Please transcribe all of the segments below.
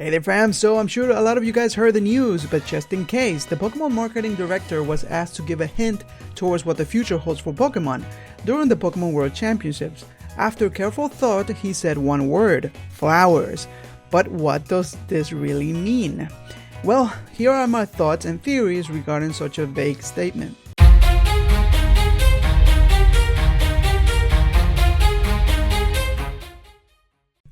Hey there fam, so I'm sure a lot of you guys heard the news, but just in case, the Pokemon marketing director was asked to give a hint towards what the future holds for Pokemon during the Pokemon World Championships. After careful thought, he said one word: flowers. But what does this really mean? Well, here are my thoughts and theories regarding such a vague statement.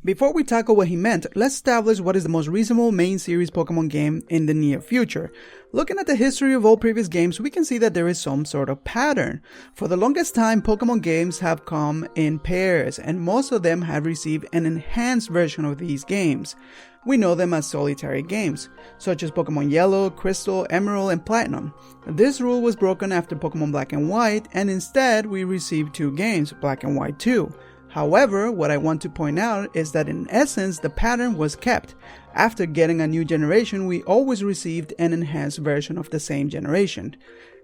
Before we tackle what he meant, let's establish what is the most reasonable main series Pokemon game in the near future. Looking at the history of all previous games, we can see that there is some sort of pattern. For the longest time, Pokemon games have come in pairs, and most of them have received an enhanced version of these games. We know them as solitary games, such as Pokemon Yellow, Crystal, Emerald, and Platinum. This rule was broken after Pokemon Black and White, and instead we received two games, Black and White 2. However, what I want to point out is that in essence, the pattern was kept. After getting a new generation, we always received an enhanced version of the same generation.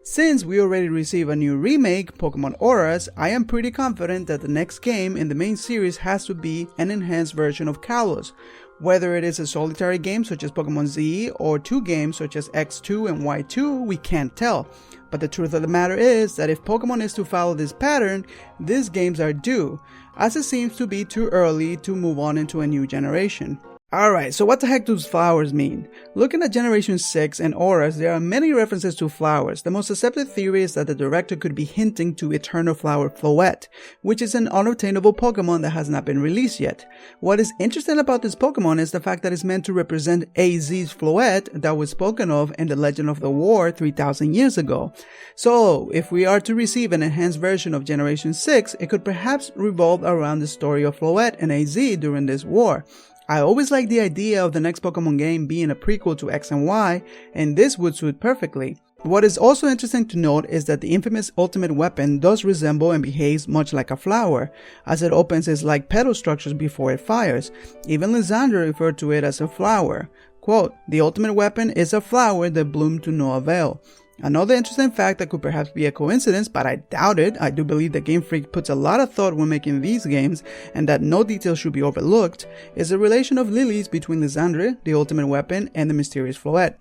Since we already received a new remake, Pokemon Auras, I am pretty confident that the next game in the main series has to be an enhanced version of Kalos. Whether it is a solitary game such as Pokemon Z or two games such as X2 and Y2, we can't tell. But the truth of the matter is that if Pokemon is to follow this pattern, these games are due, as it seems to be too early to move on into a new generation. Alright, so what the heck does flowers mean? Looking at Generation 6 and Auras, there are many references to flowers. The most accepted theory is that the director could be hinting to Eternal Flower Floette, which is an unobtainable Pokemon that has not been released yet. What is interesting about this Pokemon is the fact that it's meant to represent AZ's Floette that was spoken of in the Legend of the War 3000 years ago. So, if we are to receive an enhanced version of Generation 6, it could perhaps revolve around the story of Floette and AZ during this war. I always like the idea of the next Pokemon game being a prequel to X and Y, and this would suit perfectly. What is also interesting to note is that the infamous ultimate weapon does resemble and behaves much like a flower, as it opens its like petal structures before it fires. Even Lysandre referred to it as a flower. Quote, "The ultimate weapon is a flower that bloomed to no avail." Another interesting fact that could perhaps be a coincidence, but I doubt it. I do believe that Game Freak puts a lot of thought when making these games, and that no details should be overlooked, is the relation of lilies between Lysandre, the ultimate weapon, and the mysterious Floette.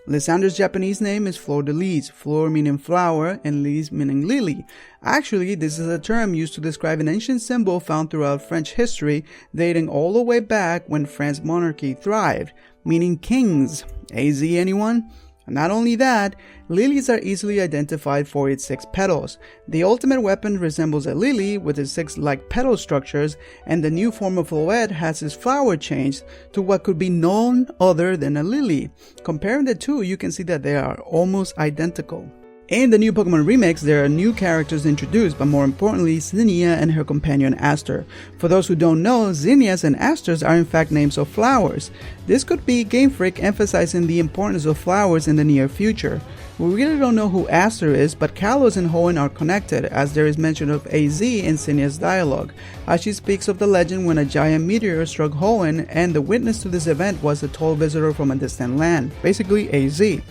Lysandre's Japanese name is Fleur de Lis, fleur meaning flower and lis meaning lily. Actually, this is a term used to describe an ancient symbol found throughout French history, dating all the way back when France's monarchy thrived, meaning kings. AZ anyone? Not only that, lilies are easily identified for its 6 petals. The ultimate weapon resembles a lily with its 6 like petal structures, and the new form of Floette has its flower changed to what could be none other than a lily. Comparing the two, you can see that they are almost identical. In the new Pokemon remakes, there are new characters introduced, but more importantly, Zinnia and her companion Aster. For those who don't know, Zinnias and Asters are in fact names of flowers. This could be Game Freak emphasizing the importance of flowers in the near future. We really don't know who Aster is, but Kalos and Hoenn are connected, as there is mention of AZ in Zinnia's dialogue, as she speaks of the legend when a giant meteor struck Hoenn, and the witness to this event was a tall visitor from a distant land, basically AZ.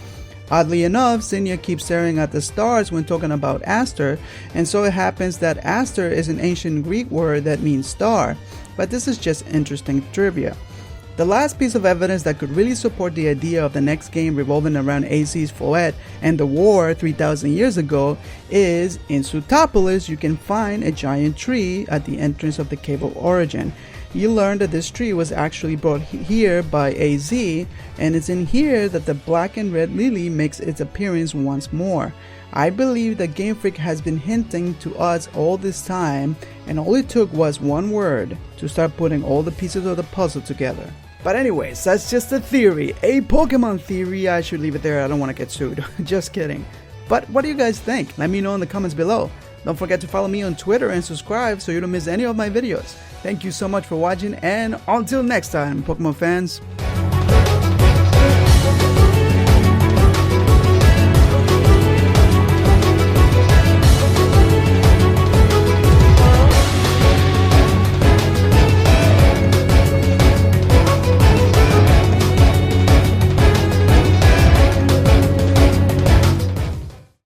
Oddly enough, Zinnia keeps staring at the stars when talking about Aster, and so it happens that Aster is an ancient Greek word that means star, but this is just interesting trivia. The last piece of evidence that could really support the idea of the next game revolving around AZ's Floette and the war 3000 years ago is, in Sootopolis you can find a giant tree at the entrance of the Cave of Origin. You learn that this tree was actually brought here by AZ, and it's in here that the black and red lily makes its appearance once more. I believe that Game Freak has been hinting to us all this time, and all it took was one word to start putting all the pieces of the puzzle together. But anyways, that's just a theory, a Pokemon theory. I should leave it there, I don't want to get sued. Just kidding. But what do you guys think? Let me know in the comments below. Don't forget to follow me on Twitter and subscribe so you don't miss any of my videos. Thank you so much for watching, and until next time, Pokemon fans.